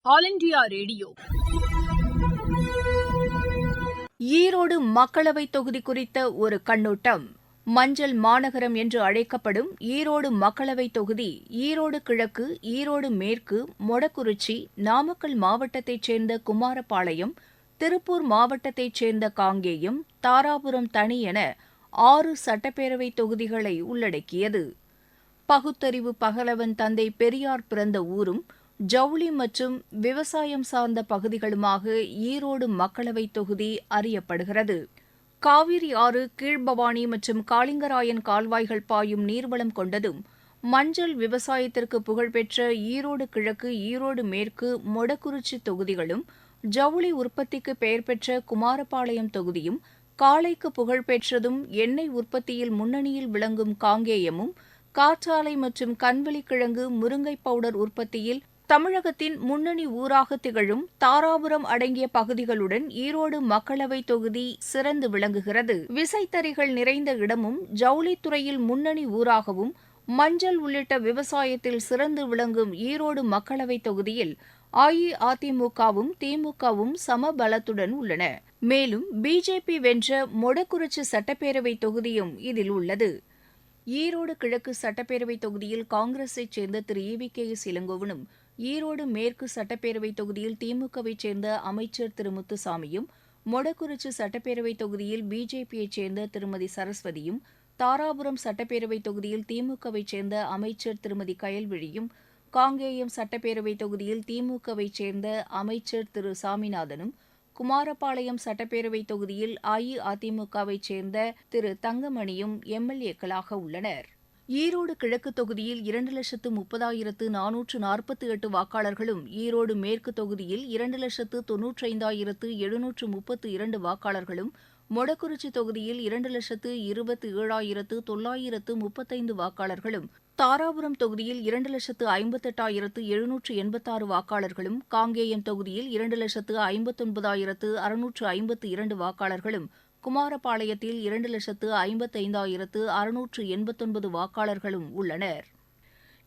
All India radio. Erode மக்களவைத் தொகுதி குறித்த ஒரு கண்ணோட்டம். மஞ்சள் மாநகரம் என்று அழைக்கப்படும் ஈரோடு மக்களவைத் தொகுதி ஈரோடு கிழக்கு, ஈரோடு மேற்கு, மொடக்குறிச்சி, நாமக்கல் மாவட்டத்தைச் சேர்ந்த குமாரபாளையம், திருப்பூர் மாவட்டத்தைச் சேர்ந்த காங்கேயம், தாராபுரம் தனி என 6 சட்டப்பேரவைத் தொகுதிகளை உள்ளடக்கியது. பகுத்தறிவு பகலவன் தந்தை பெரியார் பிறந்த ஊரும் ஜவுளி மற்றும் விவசாயம் சார்ந்த பகுதிகளுமாக ஈரோடு மக்களவைத் தொகுதி அறியப்படுகிறது. காவிரி ஆறு, கீழ்பவானி மற்றும் காளிங்கராயன் கால்வாய்கள் பாயும் நீர்வளம் கொண்டதும், மஞ்சள் விவசாயத்திற்கு புகழ்பெற்ற ஈரோடு கிழக்கு, ஈரோடு மேற்கு, மொடக்குறிச்சி தொகுதிகளும், ஜவுளி உற்பத்திக்கு பெயர் பெற்ற குமாரபாளையம் தொகுதியும், காளைக்கு புகழ்பெற்றதும் எண்ணெய் உற்பத்தியில் முன்னணியில் விளங்கும் காங்கேயமும், காற்றாலை மற்றும் கண்வெளிக்கிழங்கு, முருங்கை பவுடர் உற்பத்தியில் தமிழகத்தின் முன்னணி ஊராக திகழும் தாராபுரம் அடங்கிய பகுதிகளுடன் ஈரோடு மக்களவைத் தொகுதி சிறந்து விளங்குகிறது. விசைத்தறிகள் நிறைந்த இடமும், ஜவுளித்துறையில் முன்னணி ஊராகவும், மஞ்சள் உள்ளிட்ட விவசாயத்தில் சிறந்து விளங்கும் ஈரோடு மக்களவைத் தொகுதியில் அஇஅதிமுகவும் திமுகவும் சம பலத்துடன் உள்ளன. மேலும் பிஜேபி வென்ற மொடக்குறிச்சி சட்டப்பேரவைத் தொகுதியும் இதில் உள்ளது. ஈரோடு கிழக்கு சட்டப்பேரவைத் தொகுதியில் காங்கிரஸைச் சேர்ந்த திரு EVKS இளங்கோவனும், ஈரோடு மேற்கு சட்டப்பேரவைத் தொகுதியில் திமுகவைச் சேர்ந்த அமைச்சர் திரு முத்துசாமியும், மொடக்குறிச்சி சட்டப்பேரவைத் தொகுதியில் பிஜேபியைச் சேர்ந்த திருமதி சரஸ்வதியும், தாராபுரம் சட்டப்பேரவைத் தொகுதியில் திமுகவைச் சேர்ந்த அமைச்சர் திருமதி கயல்விழியும், காங்கேயம் சட்டப்பேரவைத் தொகுதியில் திமுகவைச் சேர்ந்த அமைச்சர் திரு சாமிநாதனும், குமாரபாளையம் சட்டப்பேரவைத் தொகுதியில் அஇஅதிமுகவைச் சேர்ந்த திரு தங்கமணியும் MLA-க்களாக உள்ளனர். ஈரோடு கிழக்கு தொகுதியில் 2,30,448 வாக்காளர்களும், ஈரோடு மேற்கு தொகுதியில் 2,95,732 வாக்காளர்களும், மொடக்குறிச்சி தொகுதியில் 2,27,935 வாக்காளர்களும், தாராபுரம் தொகுதியில் 2,58,786 வாக்காளர்களும், காங்கேயம் தொகுதியில் 2,59,652 வாக்காளர்களும், குமாரபாளையத்தில் 2,55,689 வாக்காளர்களும் உள்ளனர்.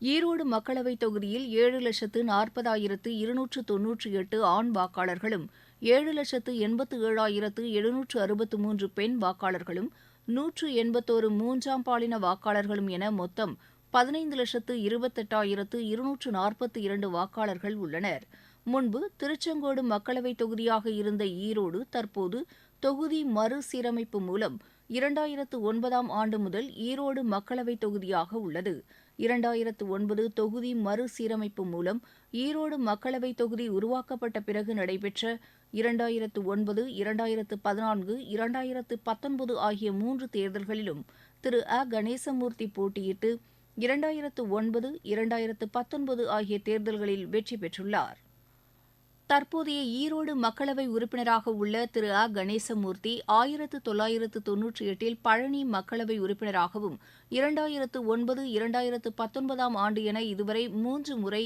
ஈரோடு மக்களவைத் தொகுதியில் 7,40,298 ஆண் வாக்காளர்களும், 7,87,763 பெண் வாக்காளர்களும், 181 மூன்றாம் பாலின வாக்காளர்களும் என மொத்தம் 15,28,242 வாக்காளர்கள் உள்ளனர். முன்பு திருச்செங்கோடு மக்களவைத் தொகுதியாக இருந்த ஈரோடு தற்போது தொகுதி மறுசீரமைப்பு மூலம் 2009ஆம் ஆண்டு முதல் ஈரோடு மக்களவைத் தொகுதியாக உள்ளது. 2009 தொகுதி மறுசீரமைப்பு மூலம் ஈரோடு மக்களவைத் தொகுதி உருவாக்கப்பட்ட பிறகு நடைபெற்ற 2009, 2014, 2019 ஆகிய 3 தேர்தல்களிலும் திரு கணேசமூர்த்தி போட்டியிட்டு 2009, 2019 ஆகிய தேர்தல்களில் வெற்றி பெற்றுள்ளார். தற்போதைய ஈரோடு மக்களவை உறுப்பினராக உள்ள திரு கணேசமூர்த்தி 1998 பழனி மக்களவை உறுப்பினராகவும், 2009, 2019ஆம் ஆண்டு என இதுவரை 3 முறை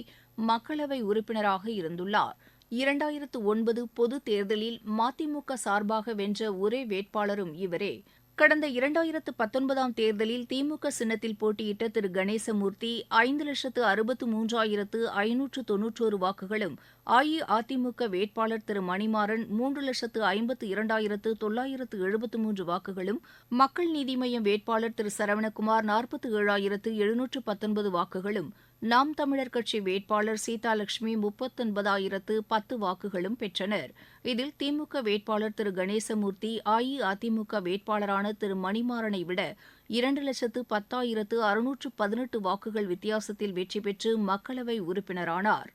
மக்களவை உறுப்பினராக இருந்துள்ளார். 2009 பொதுத் தேர்தலில் மதிமுக சார்பாக வென்ற ஒரே வேட்பாளரும் இவரே. கடந்த 2019ஆம் தேர்தலில் திமுக சின்னத்தில் போட்டியிட்ட திரு கணேசமூர்த்தி 5,63,591 வாக்குகளும், அஇஅதிமுக வேட்பாளர் திரு மணிமாறன் 3,52,973 வாக்குகளும், மக்கள் நீதி மய்யம் வேட்பாளர் திரு சரவணகுமார் 47,719 வாக்குகளும், நாம் தமிழர் கட்சி வேட்பாளர் சீதாலட்சுமி 39,010 வாக்குகளும் பெற்றனர். இதில் திமுக வேட்பாளர் திரு கணேசமூர்த்தி அஇஅதிமுக வேட்பாளரான திரு மணிமாறனை விட 2,10,618 வாக்குகள் வித்தியாசத்தில் வெற்றி பெற்று மக்களவை உறுப்பினரானார்.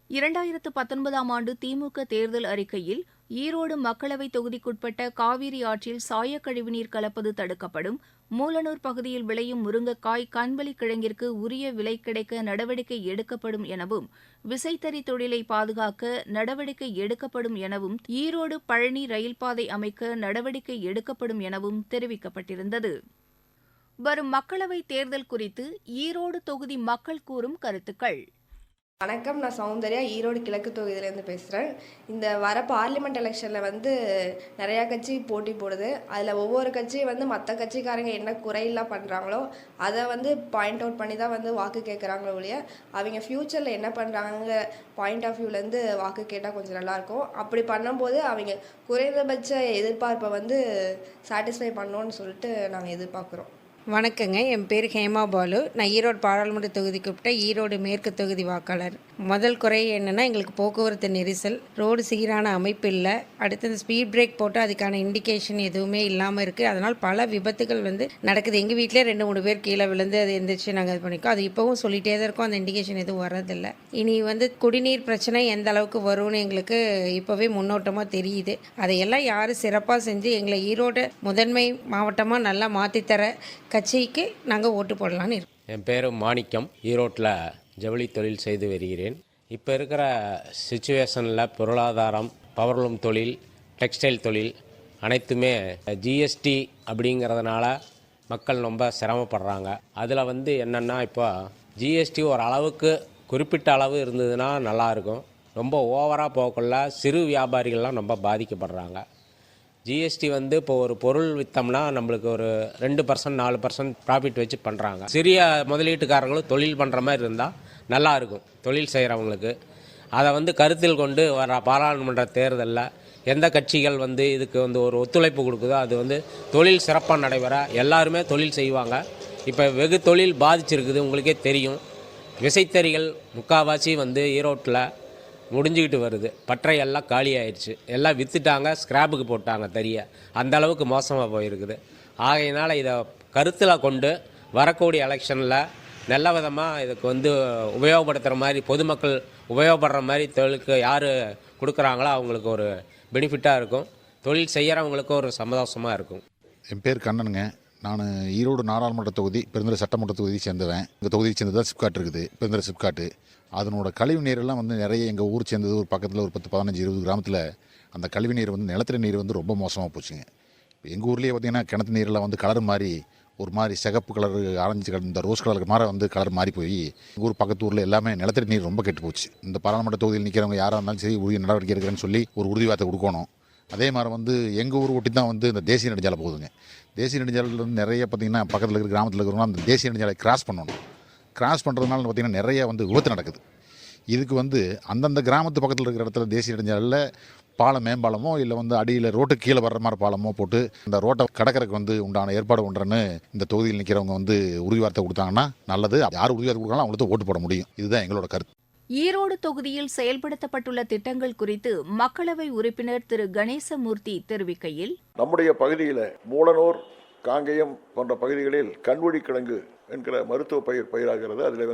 2019ஆம் ஆண்டு திமுக தேர்தல் அறிக்கையில் ஈரோடு மக்களவைத் தொகுதிக்குட்பட்ட காவிரி ஆற்றில் சாயக்கழிவுநீர் கலப்பது தடுக்கப்படும், மூலனூர் பகுதியில் விளையும் முருங்கைக்காய், கண்வெளிக்கிழங்கிற்கு உரிய விலை கிடைக்க நடவடிக்கை எடுக்கப்படும் எனவும், விசைத்தறி தொழிலை பாதுகாக்க நடவடிக்கை எடுக்கப்படும் எனவும், ஈரோடு பழனி ரயில்பாதை அமைக்க நடவடிக்கை எடுக்கப்படும் எனவும் தெரிவிக்கப்பட்டிருந்தது. வரும் மக்களவைத் தேர்தல் குறித்து ஈரோடு தொகுதி மக்கள் கூறும் கருத்துக்கள். வணக்கம், நான் சௌந்தர்யா, ஈரோடு கிழக்கு தொகுதியிலேருந்து பேசுகிறேன். இந்த வர பார்லிமெண்ட் எலெக்ஷனில் நிறையா கட்சி போட்டி போடுது. அதில் ஒவ்வொரு கட்சியும் மற்ற கட்சிக்காரங்க என்ன குறையெல்லாம் பண்ணுறாங்களோ அதை பாயிண்ட் அவுட் பண்ணி தான் வாக்கு கேட்குறாங்களோ ஒழிய அவங்க ஃப்யூச்சரில் என்ன பண்ணுறாங்க பாயிண்ட் ஆஃப் வியூலேருந்து வாக்கு கேட்டால் கொஞ்சம் நல்லாயிருக்கும். அப்படி பண்ணும்போது அவங்க குறைந்தபட்ச எதிர்பார்ப்பை சாட்டிஸ்ஃபை பண்ணணும்னு சொல்லிட்டு நாங்கள் எதிர்பார்க்குறோம். வணக்கங்க, என் பேர் ஹேமா பாலு. நான் ஈரோடு பாராளுமன்ற தொகுதிக்கு உட்பட்ட ஈரோடு மேற்கு தொகுதி வாக்காளர். முதல் குறை என்னென்னா, எங்களுக்கு போக்குவரத்து நெரிசல், ரோடு சீரான அமைப்பு இல்லை. அடுத்தது ஸ்பீட் பிரேக் போட்டு அதுக்கான இண்டிகேஷன் எதுவுமே இல்லாமல் இருக்குது. அதனால் பல விபத்துகள் நடக்குது. எங்கள் வீட்டிலே 2-3 பேர் கீழே விழுந்து அது எந்திரிச்சு நாங்கள் இது பண்ணிக்கோம். அது இப்போவும் சொல்லிகிட்டே தான் இருக்கோம், அந்த இண்டிகேஷன் எதுவும் வர்றதில்லை. இனி குடிநீர் பிரச்சனை எந்த அளவுக்கு வரும்னு எங்களுக்கு இப்போவே முன்னோட்டமாக தெரியுது. அதையெல்லாம் யார் சிறப்பாக செஞ்சு எங்களை ஈரோடு முதன்மை மாவட்டமாக நல்லா மாற்றித்தர கட்சிக்கு நாங்கள் ஓட்டு போடலான்னு இருக்கோம். என் பேர் மாணிக்கம். ஈரோட்டில் ஜவுளி தொழில் செய்து வருகிறேன். இப்போ இருக்கிற சிச்சுவேஷனில் பொருளாதாரம், பவர்லூம் தொழில், டெக்ஸ்டைல் தொழில் அனைத்துமே ஜிஎஸ்டி அப்படிங்கிறதுனால மக்கள் ரொம்ப சிரமப்படுறாங்க. அதில் என்னென்னா, இப்போ ஜிஎஸ்டி ஒரு அளவுக்கு குறிப்பிட்ட அளவு இருந்ததுன்னா நல்லாயிருக்கும். ரொம்ப ஓவராக போகக்குள்ள சிறு வியாபாரிகள்லாம் ரொம்ப பாதிக்கப்படுறாங்க. ஜிஎஸ்டி இப்போ ஒரு பொருள் விற்றோம்னா நம்மளுக்கு ஒரு 2% 4% ப்ராஃபிட் வச்சு பண்ணுறாங்க. சிறிய முதலீட்டுக்காரங்களும் தொழில் பண்ணுற மாதிரி இருந்தால் நல்லாயிருக்கும். தொழில் செய்கிறவங்களுக்கு அதை கருத்தில் கொண்டு வர பாராளுமன்ற தேர்தலில் எந்த கட்சிகள் இதுக்கு ஒரு ஒத்துழைப்பு கொடுக்குதோ அது தொழில் சிறப்பாக நடைபெற எல்லாருமே தொழில் செய்வாங்க. இப்போ வெகு தொழில் பாதிச்சிருக்குது, உங்களுக்கே தெரியும். விசைத்தறிகள் முக்கால்வாசி ஈரோட்டில் முடிஞ்சுக்கிட்டு வருது. பற்றை எல்லாம் காலி ஆயிடுச்சு, எல்லாம் விற்றுட்டாங்க, ஸ்கிராப்புக்கு போட்டாங்க தறியை. அந்த அளவுக்கு மோசமாக போயிருக்குது. ஆகையினால் இதை கருத்தில் கொண்டு வரக்கூடிய எலெக்ஷனில் நல்ல விதமாக இதுக்கு உபயோகப்படுத்துகிற மாதிரி, பொதுமக்கள் உபயோகப்படுற மாதிரி தொழிலுக்கு யார் கொடுக்குறாங்களோ அவங்களுக்கு ஒரு பெனிஃபிட்டாக இருக்கும். தொழில் செய்கிறவங்களுக்கும் ஒரு சந்தோஷமாக இருக்கும். என் பேர் கண்ணனுங்க. நான் ஈரோடு நாடாளுமன்ற தொகுதி பெருந்துறை சட்டமன்ற தொகுதியை சேர்ந்தவன். எங்கள் தொகுதியை சேர்ந்தது சிப்காட் இருக்குது, பெருந்துறை சிப்காட்டு. அதனோட கழிவு நீரெல்லாம் நிறைய எங்கள் ஊர் சேர்ந்தது. ஒரு பக்கத்தில் ஒரு 10, 15, 20 கிராமத்தில் அந்த கழிவு நீர் நிலத்தடி நீர் ரொம்ப மோசமாக போச்சுங்க. இப்போ எங்கள் ஊர்லேயே பார்த்திங்கன்னா கிணத்து நீரெல்லாம் கலர் மாதிரி ஒரு மாதிரி சிகப்பு கலர், ஆரஞ்சு கலர், இந்த ரோஸ் கலருக்கு மாதிரி கலர் மாறி போய் எங்கள் ஊர் பக்கத்து ஊரில் எல்லாமே நிலத்தடி நீர் ரொம்ப கெட்டு போச்சு. இந்த பாராளுமன்ற தொகுதியில் நிற்கிறவங்க யாராக இருந்தாலும் சரி உரிய நடவடிக்கை எடுக்கிறேன்னு சொல்லி ஒரு உறுதிவார்த்தை கொடுக்கணும். அதே மாதிரி எங்கள் ஊர் ஒட்டி தான் இந்த தேசிய நெடுஞ்சாலை போகுதுங்க. தேசிய நெடுஞ்சாலையில் நிறைய பார்த்திங்கன்னா பக்கத்தில் இருக்கிற கிராமத்தில் இருக்கிறவங்க அந்த தேசிய நெடுஞ்சாலை கிராஸ் பண்ணணும். கிராஸ் பண்ணுறதுனால பார்த்திங்கன்னா நிறைய விபத்து நடக்குது. இதுக்கு அந்தந்த கிராமத்து பக்கத்தில் இருக்கிற இடத்துல தேசிய நெடுஞ்சாலையில் பாலம், மேம்பாலமோ இல்லை அடியில் ரோட்டுக்கு கீழே வர்ற மாதிரி பாலமோ போட்டு இந்த ரோட்டை கடற்கரைக்கு உண்டான ஏற்பாடு பண்ணுறேன்னு இந்த தொகுதியில் நிற்கிறவங்க உறுதிவார்த்தை கொடுத்தாங்கன்னா நல்லது. யார் உறுதிவார்த்தை கொடுக்கலாம் அவங்களுக்கு ஓட்டு போட முடியும். இதுதான் எங்களோட கருத்து. ஈரோடு தொகுதியில் செயல்படுத்தப்பட்டுள்ள திட்டங்கள் குறித்து மக்களவை உறுப்பினர் திரு கணேசமூர்த்தி தெரிவிக்கையில், நம்முடைய பகுதியில் மூலனூர், காங்கேயம் போன்ற பகுதிகளில் கண்வழி கிழங்கு என்கிற மருத்துவ பயிராகிறது. அதில்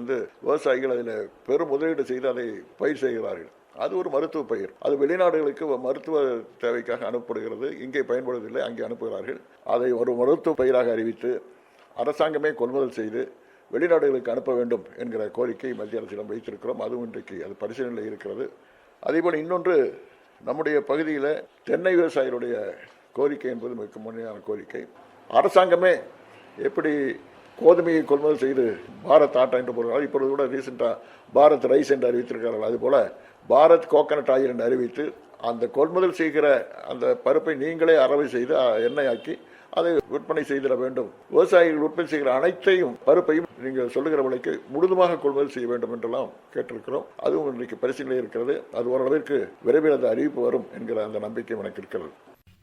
விவசாயிகள் அதில் பெரும் முதலீடு செய்து அதை பயிர் செய்கிறார்கள். அது ஒரு மருத்துவ பயிர். அது வெளிநாடுகளுக்கு மருத்துவ தேவைக்காக அனுப்பப்படுகிறது. இங்கே பயன்படுவதில்லை, அங்கே அனுப்புகிறார்கள். அதை ஒரு மருத்துவ பயிராக அறிவித்து அரசாங்கமே கொள்முதல் செய்து வெளிநாடுகளுக்கு அனுப்ப வேண்டும் என்கிற கோரிக்கை மத்திய அரசிடம் வைத்திருக்கிறோம். அதுவும் இன்றைக்கு அது பரிசீலனையில் இருக்கிறது. அதேபோல் இன்னொன்று, நம்முடைய பகுதியில் தென்னை விவசாயிகளுடைய கோரிக்கை என்பது மிக முன்னையான கோரிக்கை. அரசாங்கமே எப்படி கோதுமையை கொள்முதல் செய்து பாரத் ஆட்டா என்று போகிறார்கள், இப்பொழுது கூட ரீசெண்டாக பாரத் ரைஸ் என்று அறிவித்திருக்கிறார்கள். அதுபோல் பாரத் கோகனட் ஆயில் என்று அறிவித்து அந்த கொள்முதல் செய்கிற அந்த பருப்பை நீங்களே அரவை செய்து எண்ணெயாக்கி அதை விற்பனை செய்திட வேண்டும். விவசாயிகள் உற்பத்தி செய்கிற அனைத்தையும் பருப்பையும் நீங்கள் சொல்லுகிற விலைக்கு முழுதுமாக கொள்முதல் செய்ய வேண்டும் என்றெல்லாம் கேட்டிருக்கிறோம். அதுவும் இன்றைக்கு பரிசீலனை இருக்கிறது. அது ஓரளவிற்கு விரைவில் அந்த அறிவிப்பு வரும் என்கிற அந்த நம்பிக்கை எனக்கு இருக்கிறது.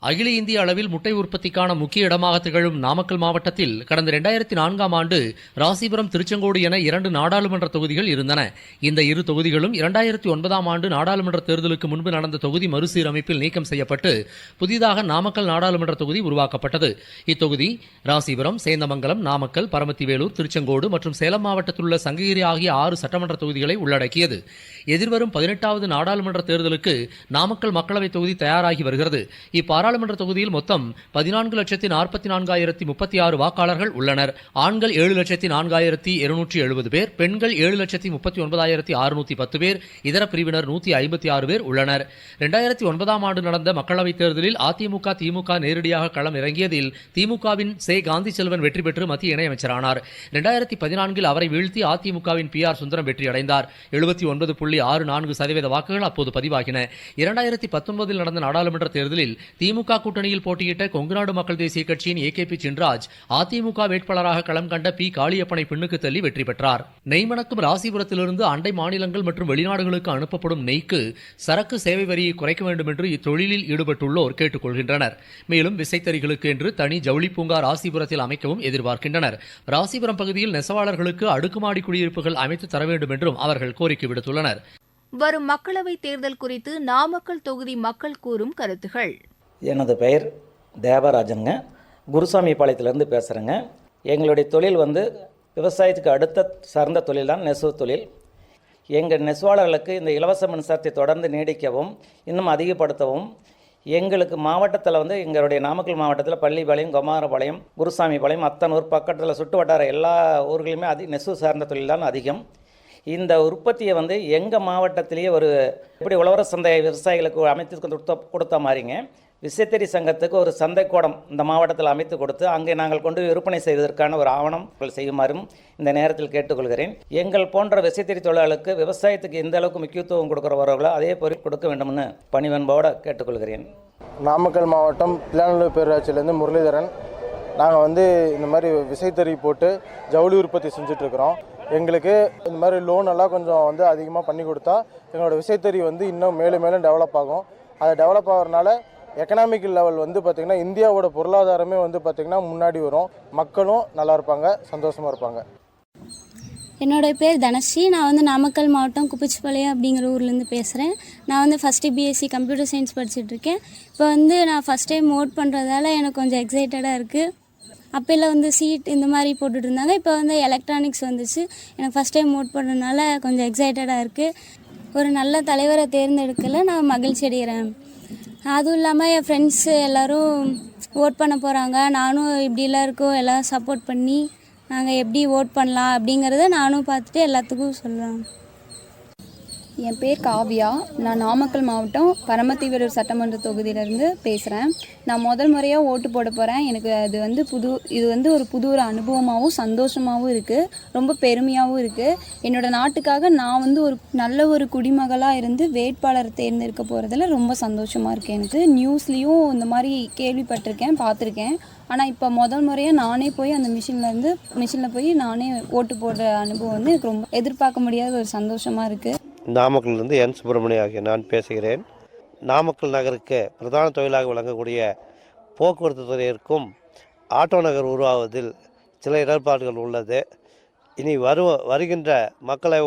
அகில இந்திய அளவில் முட்டை உற்பத்திக்கான முக்கிய இடமாக திகழும் நாமக்கல் மாவட்டத்தில் கடந்த 2004ஆம் ஆண்டு ராசிபுரம், திருச்செங்கோடு என 2 நாடாளுமன்ற தொகுதிகள் இருந்தன. இந்த இரு தொகுதிகளும் 2009ஆம் ஆண்டு நாடாளுமன்ற தேர்தலுக்கு முன்பு நடந்த தொகுதி மறுசீரமைப்பில் நீக்கம் செய்யப்பட்டு புதிதாக நாமக்கல் நாடாளுமன்ற தொகுதி உருவாக்கப்பட்டது. இத்தொகுதி ராசிபுரம், சேந்தமங்கலம், நாமக்கல், பரமத்திவேலூர், திருச்செங்கோடு மற்றும் சேலம் மாவட்டத்தில் உள்ள சங்ககிரி ஆகிய 6 சட்டமன்ற தொகுதிகளை உள்ளடக்கியது. எதிர்வரும் 18வது நாடாளுமன்ற தேர்தலுக்கு நாமக்கல் மக்களவைத் தொகுதி தயாராகி வருகிறது. நாடாளுமன்ற தொகுதியில் மொத்தம் 14,44,036 வாக்காளர்கள் உள்ளனர். ஆண்கள் 7,04,270 பேர், பெண்கள் 7,39,610 பேர், இதர பிரிவினர் 156 பேர் உள்ளனர். 2009ஆம் ஆண்டு நடந்த மக்களவைத் தேர்தலில் அதிமுக திமுக நேரடியாக களம் இறங்கியதில் திமுகவின் காந்தி செல்வன் வெற்றி பெற்று மத்திய இணையமைச்சரானார். 2014இல் அவரை வீழ்த்தி அதிமுகவின் PR சுந்தரம் வெற்றியடைந்தார். 79.64% வாக்குகள் அப்போது பதிவாகின. 2019இல் நடந்த நாடாளுமன்ற தேர்தலில் திமுக கூட்டணியில் போட்டியிட்ட கொங்குநாடு மக்கள் தேசிய கட்சியின் AKP சின்ராஜ் அதிமுக வேட்பாளராக களம் கண்ட P காளியப்பனை பின்னுக்கு தள்ளி வெற்றி பெற்றார். நெய்மணக்கும் ராசிபுரத்திலிருந்து அண்டை மாநிலங்கள் மற்றும் வெளிநாடுகளுக்கு அனுப்பப்படும் நெய்க்கு சரக்கு சேவை வரியை குறைக்க வேண்டும் என்று இத்தொழிலில் ஈடுபட்டுள்ளோர் கேட்டுக் கொள்கின்றனர். மேலும் விசைத்தறிகளுக்கு என்று தனி ஜவுளி பூங்கா ராசிபுரத்தில் அமைக்கவும் எதிர்பார்க்கின்றனர். ராசிபுரம் பகுதியில் நெசவாளர்களுக்கு அடுக்குமாடி குடியிருப்புகள் அமைத்து தர வேண்டும் என்றும் அவர்கள் கோரிக்கை விடுத்துள்ளனர். வரும் மக்களவைத் தேர்தல் குறித்து நாமக்கல் தொகுதி மக்கள் கூறும் கருத்துகள். எனது பெயர் தேவராஜனுங்க. குருசாமி பாளையத்திலேருந்து பேசுகிறேங்க. எங்களுடைய தொழில் விவசாயத்துக்கு அடுத்த சார்ந்த தொழில் தான் நெசவு தொழில். எங்கள் நெசவாளர்களுக்கு இந்த இலவச மின்சாரத்தை தொடர்ந்து நீடிக்கவும் இன்னும் அதிகப்படுத்தவும் எங்களுக்கு மாவட்டத்தில் எங்களுடைய நாமக்கல் மாவட்டத்தில் பள்ளிப்பாளையம், குமாரபாளையம், குருசாமிபாளையம், அத்தனூர் பக்கத்தில் சுற்று வட்டார எல்லா ஊர்களையுமே நெசவு சார்ந்த தொழில் தான் அதிகம். இந்த உற்பத்தியை எங்கள் மாவட்டத்திலேயே எப்படி உழவர் சந்தை விவசாயிகளுக்கு அமைத்து கொடுத்த மாதிரிங்க விசைத்தறி சங்கத்துக்கு ஒரு சந்தைக்கூடம் இந்த மாவட்டத்தில் அமைத்து கொடுத்து அங்கே நாங்கள் கொண்டு விற்பனை செய்வதற்கான ஒரு ஆவணம் செய்யுமாறும் இந்த நேரத்தில் கேட்டுக்கொள்கிறேன். எங்கள் போன்ற விசைத்தறி தொழிலாளர்களுக்கு விவசாயத்துக்கு எந்த அளவுக்கு முக்கியத்துவம் கொடுக்குறவர்களோ அதே பொருள் கொடுக்க வேண்டும்னு பணிவன்போடு கேட்டுக்கொள்கிறேன். நாமக்கல் மாவட்டம் பிள்ளையானூர் பேரூராட்சியிலேருந்து முரளிதரன். நாங்கள் இந்த மாதிரி விசைத்தறி போட்டு ஜவுளி உற்பத்தி செஞ்சிட்ருக்கிறோம். எங்களுக்கு இந்த மாதிரி லோன் எல்லாம் கொஞ்சம் அதிகமாக பண்ணி கொடுத்தா எங்களோட விசைத்தறி இன்னும் மேலும் மேலும் டெவலப் ஆகும். அது டெவலப் ஆகிறதுனால எக்கனாமிக்கல் லெவல் பார்த்திங்கன்னா இந்தியாவோட பொருளாதாரமே பார்த்திங்கன்னா முன்னாடி வரும். மக்களும் நல்லா இருப்பாங்க, சந்தோஷமாக இருப்பாங்க. என்னோடய பேர் தனஸ்ரீ. நான் நாமக்கல் மாவட்டம் குப்பிச்சிப்பாளையம் அப்படிங்கிற ஊர்லேருந்து பேசுகிறேன். நான் ஃபஸ்ட்டு BSc கம்ப்யூட்டர் சயின்ஸ் படிச்சுட்ருக்கேன். இப்போ நான் ஃபஸ்ட் டைம் ஓட் பண்ணுறதால எனக்கு கொஞ்சம் எக்ஸைட்டடாக இருக்குது. அப்போல்லாம் சீட் இந்த மாதிரி போட்டுட்டு இருந்தாங்க. இப்போ எலக்ட்ரானிக்ஸ் வந்துச்சு. எனக்கு ஃபஸ்ட் டைம் ஓட் பண்ணுறதுனால கொஞ்சம் எக்ஸைட்டடாக இருக்குது. ஒரு நல்ல தலைவரை தேர்ந்தெடுக்கல நான் மகிழ்ச்சி அடைகிறேன். அதுவும் இல்லாமல் என் ஃப்ரெண்ட்ஸு எல்லோரும் ஓட் பண்ண போகிறாங்க. நானும் இப்படிலாம் இருக்கோம், எல்லாம் சப்போர்ட் பண்ணி நாங்கள் எப்படி ஓட் பண்ணலாம் அப்படிங்கிறத நானும் பார்த்துட்டு எல்லாத்துக்கும் சொல்லுவேன். என் பேர் காவ்யா. நான் நாமக்கல் மாவட்டம் பரமத்திவேலூர் சட்டமன்ற தொகுதியிலேருந்து பேசுகிறேன். நான் முதல் முறையாக ஓட்டு போட போகிறேன். எனக்கு அது இது ஒரு புது ஒரு அனுபவமாகவும் சந்தோஷமாகவும் இருக்குது. ரொம்ப பெருமையாகவும் இருக்குது. என்னோடய நாட்டுக்காக நான் ஒரு நல்ல ஒரு குடிமகளாக இருந்து வேட்பாளர் தேர்ந்தெடுக்க போகிறதுல ரொம்ப சந்தோஷமாக இருக்குது. எனக்கு நியூஸ்லேயும் இந்த மாதிரி கேள்விப்பட்டிருக்கேன், பார்த்துருக்கேன். ஆனால் இப்போ முதல் முறையாக நானே போய் அந்த மிஷினில் போய் நானே ஓட்டு போடுற அனுபவம் எனக்கு ரொம்ப எதிர்பார்க்க முடியாத ஒரு சந்தோஷமாக இருக்குது. நாமக்கல்லிருந்து N. சுப்பிரமணியம் ஆகிய நான் பேசுகிறேன். நாமக்கல் நகருக்கு பிரதான தொழிலாக விளங்கக்கூடிய போக்குவரத்து துறையிற்கும் ஆட்டோ நகர் உருவாவதில் சில இடர்பாடுகள் உள்ளது. இனி வருகின்ற மக்களவை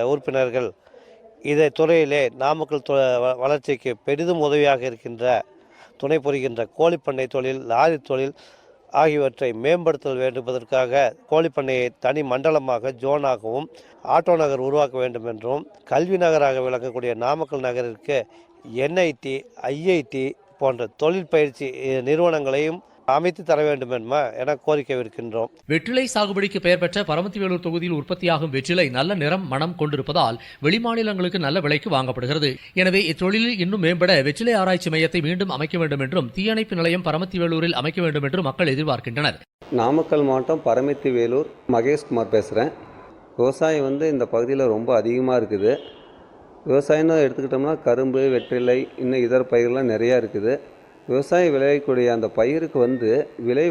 உறுப்பினர்கள் இதை துறையிலே நாமக்கல் வளர்ச்சிக்கு பெரிதும் உதவியாக இருக்கின்ற துணை புரிகின்ற கோழிப்பண்ணை தொழில், லாரி தொழில் ஆகியவற்றை மேம்படுத்தல் வேண்டுவதற்காக கோழிப்பண்ணையை தனி மண்டலமாக ஜோனாகவும் ஆட்டோ நகர் உருவாக்க வேண்டும் என்றும் கல்வி நகராக விளங்கக்கூடிய நாமக்கல் நகரிற்கு NIT, IIT போன்ற தொழில் பயிற்சி நிறுவனங்களையும் அமைத்து தர வேண்டும் என கோரிக்கை விடுக்கின்றோம். வெற்றிலை சாகுபடிக்கு பெயர் பெற்ற பரமத்திவேலூர் தொகுதியில் உற்பத்தியாகும் வெற்றிலை நல்ல நிறம், மனம் கொண்டிருப்பதால் வெளிமாநிலங்களுக்கு நல்ல விலைக்கு வாங்கப்படுகிறது. எனவே இத்தொழிலில் இன்னும் மேம்பட வெற்றிலை ஆராய்ச்சி மையத்தை மீண்டும் அமைக்க வேண்டும் என்றும் தீயணைப்பு நிலையம் பரமத்திவேலூரில் அமைக்க வேண்டும் என்றும் மக்கள் எதிர்பார்க்கின்றனர். நாமக்கல் மாவட்டம் பரமத்திவேலூர் மகேஷ்குமார் பேசுகிறேன். விவசாயம் இந்த பகுதியில் ரொம்ப அதிகமாக இருக்குது. விவசாயம்னு எடுத்துக்கிட்டோம்னா கரும்பு, வெற்றிலை, இன்னும் இதர பயிர்கள்லாம் நிறையா இருக்குது. விவசாயம் விளையக்கூடிய அந்த பயிருக்கு விலை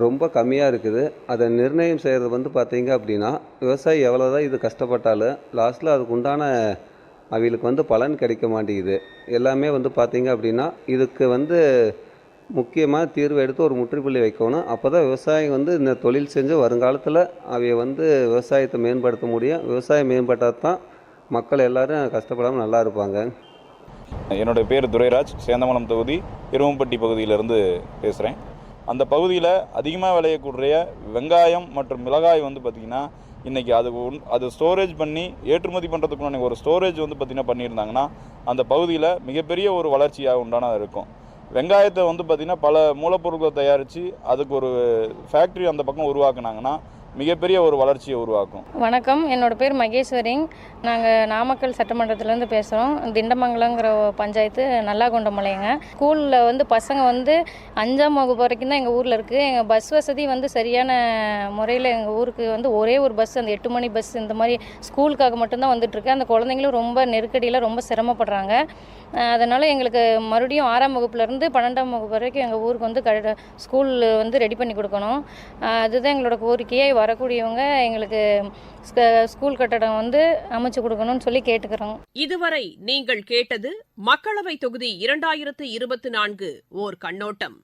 ரொம்ப கம்மியாக இருக்குது. அதை நிர்ணயம் செய்கிறது பார்த்தீங்க அப்படின்னா விவசாயி எவ்வளோதான் இது கஷ்டப்பட்டாலும் லாஸ்ட்டில் அதுக்கு உண்டான அவங்களுக்கு பலன் கிடைக்க மாட்டேங்குது. எல்லாமே பார்த்தீங்க அப்படின்னா இதுக்கு முக்கியமாக தீர்வு எடுத்து ஒரு முற்றுப்புள்ளி வைக்கணும். அப்போ தான் விவசாயம் இந்த தொழில் செஞ்சு வருங்காலத்தில் அவைய விவசாயத்தை மேம்படுத்த முடியும். விவசாயம் மேம்பட்டால் தான் மக்கள் எல்லோரும் கஷ்டப்படாமல் நல்லா இருப்பாங்க. என்னுடைய பேர் துரைராஜ். சேந்தமலம் தொகுதி இரும்பட்டி பகுதியிலிருந்து பேசுகிறேன். அந்த பகுதியில் அதிகமாக விளையக்கூடிய வெங்காயம் மற்றும் மிளகாய் பார்த்திங்கன்னா இன்றைக்கி அது ஸ்டோரேஜ் பண்ணி ஏற்றுமதி பண்ணுறதுக்குள்ள ஒரு ஸ்டோரேஜ் பார்த்திங்கன்னா பண்ணியிருந்தாங்கன்னா அந்த பகுதியில் மிகப்பெரிய ஒரு வளர்ச்சியாக உண்டானதாக இருக்கும். வெங்காயத்தை வந்து பார்த்திங்கன்னா பல மூலப்பொருட்களை தயாரித்து அதுக்கு ஒரு ஃபேக்ட்ரி அந்த பக்கம் உருவாக்குனாங்கன்னா மிகப்பெரிய ஒரு வளர்ச்சியை உருவாக்கும். வணக்கம், என்னோடய பேர் மகேஸ்வரிங். நாங்கள் நாமக்கல் சட்டமன்றத்திலேருந்து பேசுகிறோம். திண்டமங்கலங்கிற பஞ்சாயத்து நல்லாகொண்டமலைங்க. ஸ்கூலில் வந்து பசங்க வந்து 5ஆம் வகுப்பு வரைக்கும் தான் எங்கள் ஊரில் இருக்குது. எங்கள் பஸ் வசதி வந்து சரியான முறையில் எங்கள் ஊருக்கு வந்து ஒரே ஒரு பஸ், அந்த 8 மணி பஸ் இந்த மாதிரி ஸ்கூலுக்காக மட்டும்தான் வந்துட்டுருக்கு. அந்த குழந்தைங்களும் ரொம்ப நெருக்கடியில் ரொம்ப சிரமப்படுறாங்க. அதனால் எங்களுக்கு மறுபடியும் 6ஆம் வகுப்புலேருந்து 12ஆம் வகுப்பு வரைக்கும் எங்கள் ஊருக்கு வந்து ஸ்கூல் வந்து ரெடி பண்ணி கொடுக்கணும். அதுதான் எங்களோட கோரிக்கையை. வரக்கூடியவங்க எங்களுக்கு ஸ்கூல் கட்டடம் வந்து அமைச்சு கொடுக்கணும்னு சொல்லி கேட்டுக்கிறோம். இதுவரை நீங்கள் கேட்டது மக்களவை தொகுதி 2024 ஓர் கண்ணோட்டம்.